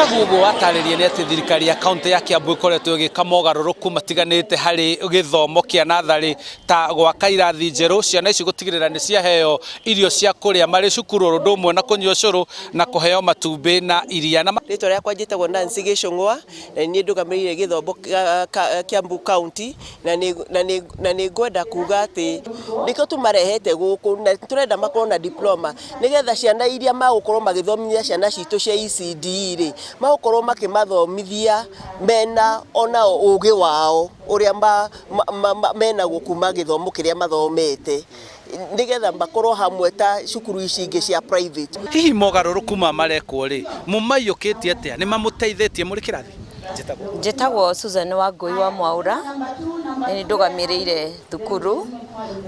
Gĩtaguo watarĩria nĩ atĩ thirikari ya kaunti ya Kiambu ĩkoretwo ĩgĩka mogarũrũku matiganĩte harĩ gĩthomo kĩa natharĩ ta gwaka irathi njerũ, ciana ici gũtigĩrĩra nĩ ciaheo irio cia kũrĩa marĩ cukuru, ũndũ ũmwe na kũnyua ũcũrũ na kũheo matumbĩ na iria. Rĩtwa rĩakwa njĩtagwo Nancy Gĩcũng'wa, na niĩ ndũgamĩrĩire gĩthomo Kiambu County, na nĩ ngwenda kuga atĩ nĩkĩo tũmarehete gũkũ na tũrenda makorwo na diploma nĩgetha ciana iria magũkorwo magĩthomithia ciana citũ cia ECD rĩ magũkorwo makĩmathomithia mena ona ũgĩ wao ũrĩa mena gũkuma gĩthomo kĩrĩa mathomete nigetha makorwo hamwe ta cukuru ici ingĩ cia private. Hihi mogarũrũku marekwo rĩ mumaiyũkĩtie atĩa, nĩ mamũteithĩtie mũrĩ kĩrathi? Njĩtagwo Susan Wangui wa Mwaura, nĩ ndũgamĩrĩire thukuru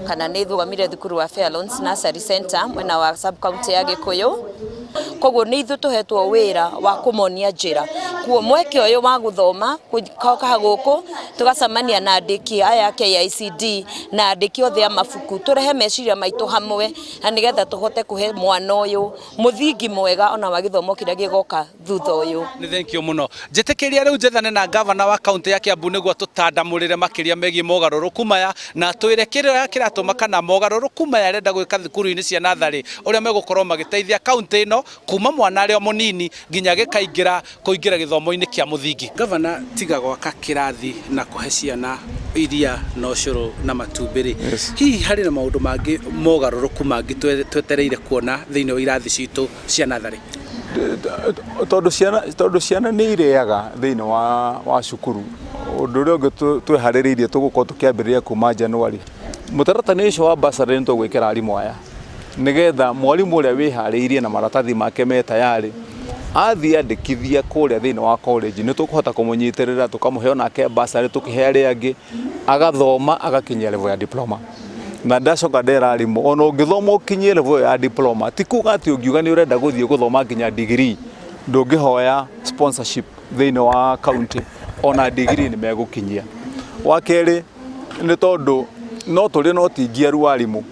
kana nĩ ndũgamĩrĩire thukuru wa Fairlawns Nursery Center mwena wa sub county ya Gĩkũyũ. Koguo nĩ ithuĩ tũhetwo wĩra wa kũmonia njĩra kuo mweke ũyũ wa gũthoma gũka gũkũ tũgacemania na andĩki aya KICD na andĩki othe a mabuku tũrehe meciria maitũ hamwe na nĩgetha tũhote kũhe mwana ũyũ mũthingi mwega ona wa gĩthomo kĩrĩa gĩgoka thutha ũyũ. Nĩ thank you mũno. Njĩtĩkĩria rĩu njethane na gavana wa kaunti ya Kiambu nĩguo tũtandamũrĩre makĩria megiĩ mogarũrũku maya na twĩre kĩrĩa kĩratũma kana mogarũrũku maya arenda gwĩka thukuru-inĩ cia natharĩ ũrĩa megũkorwo magĩteithia kaunti ĩno kuma mwana arĩ o mũnini nginya gĩkaingĩra kũingĩra gĩthomo-inĩ kĩa mũthingi. Gavana, tiga gwaka kĩrathi na kũhe ciana iria na ũcũrũ na matumbĩ rĩ, hihi harĩ na maũndũ mangĩ mogarũrũku mangĩ twetereire kuona thĩinĩ wa irathi citũ cia natharĩ? Tondũ ciana nĩ ireaga thĩinĩ wa cukuru, ũndũ ũrĩa ũngĩ twĩharĩrĩirie tũgũkorwo tũkĩambĩrĩria kuma January, mũtaratara ũcio wa bursary nĩ tũgwĩkĩra arimũ aya nĩgetha mwarimũ ũrĩa wĩharĩirie na maratathi make me tayarĩ athiĩ andĩkithia kũrĩa thĩinĩ wa college nĩ tũkũhota kũmũnyitĩrĩra tũkamũhe onake bursary tũkĩhe arĩa angĩ agathoma agakinyia level ya diploma. Na ndacoka ndera arimũ ona ũngĩthoma ũkinyie level ya diploma ti kuga atĩ ũngiuga nĩ ũrenda gũthiĩ gũthoma nginya degree ndũngĩhoya sponsorship thĩinĩ wa county, ona degree nĩ megũkinyia. Wa kerĩ nĩ tondũ no tũrĩ no tingiaru arimũ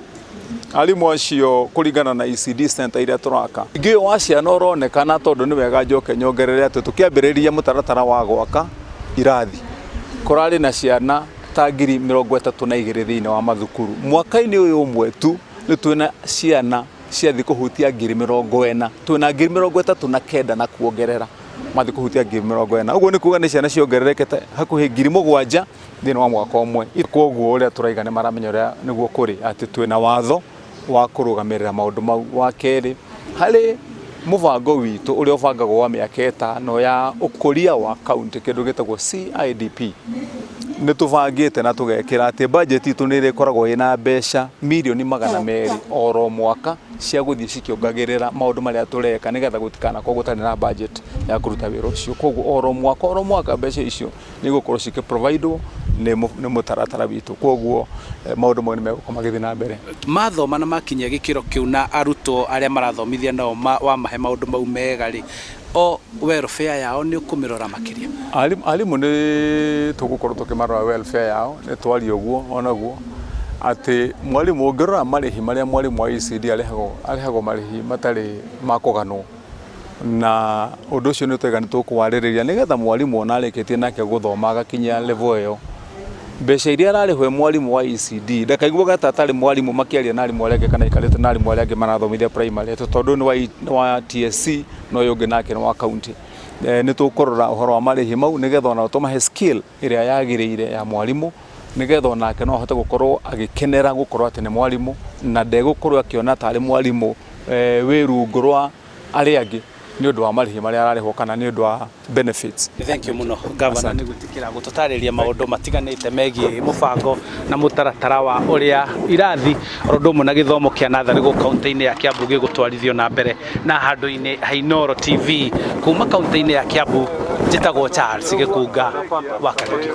acio kũringana na ECD center iria tũraka. Ingĩ wa ciana ũronekana tondũ nĩ wega njoke nyongerere atĩ tũkĩambĩrĩria mũtaratara wa gwaka irathi kũrarĩ na ciana ta 32,000 thĩinĩ wa mathukuru. Mwaka-inĩ ũyũ ũmwe tu nĩ twĩna ciana ciathi kũhutia 40,000, twĩna 39,000 na kuongerera mathi kũhutia 40,000. Ũguo nĩ kuga nĩ ciana ciongererekete hakuhĩ 7,000 thĩinĩ wa mwaka ũmwe. Koguo ũrĩa tũraiga nĩ maramenya ũrĩa nĩguo kũrĩ atĩ twĩna watho wa kũrũgamĩrĩra maũndũ mau. Wa kerĩ harĩ mũbango witũ ũrĩa ũbangagwo wa mĩaka 5 ya ũkũria wa kaunti kĩndũ gĩtagwo CIDP, nĩ tũbangĩte na tũgekĩra atĩ budget itũ nĩ ĩrĩkoragwo ĩna mbeca mirioni 200 oro mwaka cia gũthiĩ cikiongagĩrĩra maũndũ marĩa tũreka nĩgetha gũtikanakorwo gũtarĩ na budget ya kũruta wĩra ũcio. Koguo oro mwaka mbeca icio nĩ igũkorwo cikĩprovidwo nĩ mũtaratara witũ. Koguo maũndũ mau nĩ megũkorwo magĩthiĩ na mbere. Mathoma na makinyia gĩkĩro kĩu na arutwo arĩa marathomithia nao wamahe maũndũ mau mega rĩ, o welfare yao nĩ ũkũmĩrora makĩria? Arimũ nĩ tũgũkorwo tũkĩmarora welfare yao, nĩ twaria ũguo onaguo atĩ mwarimũ ũngĩrora marĩhi marĩa mwarimũ wa ECD arĩhagwo marĩhi matarĩ ma kũganwo, na ũndũ ũcio nĩ twega nĩ tũkũwarĩrĩria nĩgetha mwarimũ ona arĩkĩtie nake gũthoma agakinyia level ĩyo mbeca iria ararĩhwo mwarimũ wa ECD ndakaiguaga atarĩ mwarimũ makĩaria na arimũ arĩa angĩ kana ikarĩte na arimũ arĩa angĩ marathomithia primary, tondũ nĩ wa TSC no ũngĩ nake nĩ wa county. Nĩ tũkũrora ũhoro wa marĩhi mau nĩgetha ona tũmahe skill ĩrĩa yagĩrĩire ya mwarimũ nĩgetha onake no ahote gũkorwo agĩkenera gũkorwo atĩ nĩ mwarimũ na ndegũkorwo akĩona tarĩ mwarimũ wĩ rungu rwa arĩa angĩ nĩ ũndũ wa marĩhi marĩa ararĩhwo kana nĩ ũndũ wa benefits. Thank you mũno gavana nĩ gũtikĩra gũtũtarĩria maũndũ matiganĩte megiĩ mũbango na mũtaratara wa ũrĩa irathi ũndũ ũmwe na gĩthomo kĩa natharĩ gũkũ kaunti-inĩ ya Kiambu gĩgũtwarithio na mbere. Na handũ-inĩ ha Inooro TV kuma kaunti-inĩ ya Kiambu, njĩtagwo Charles Gĩkunga wa Kariuki.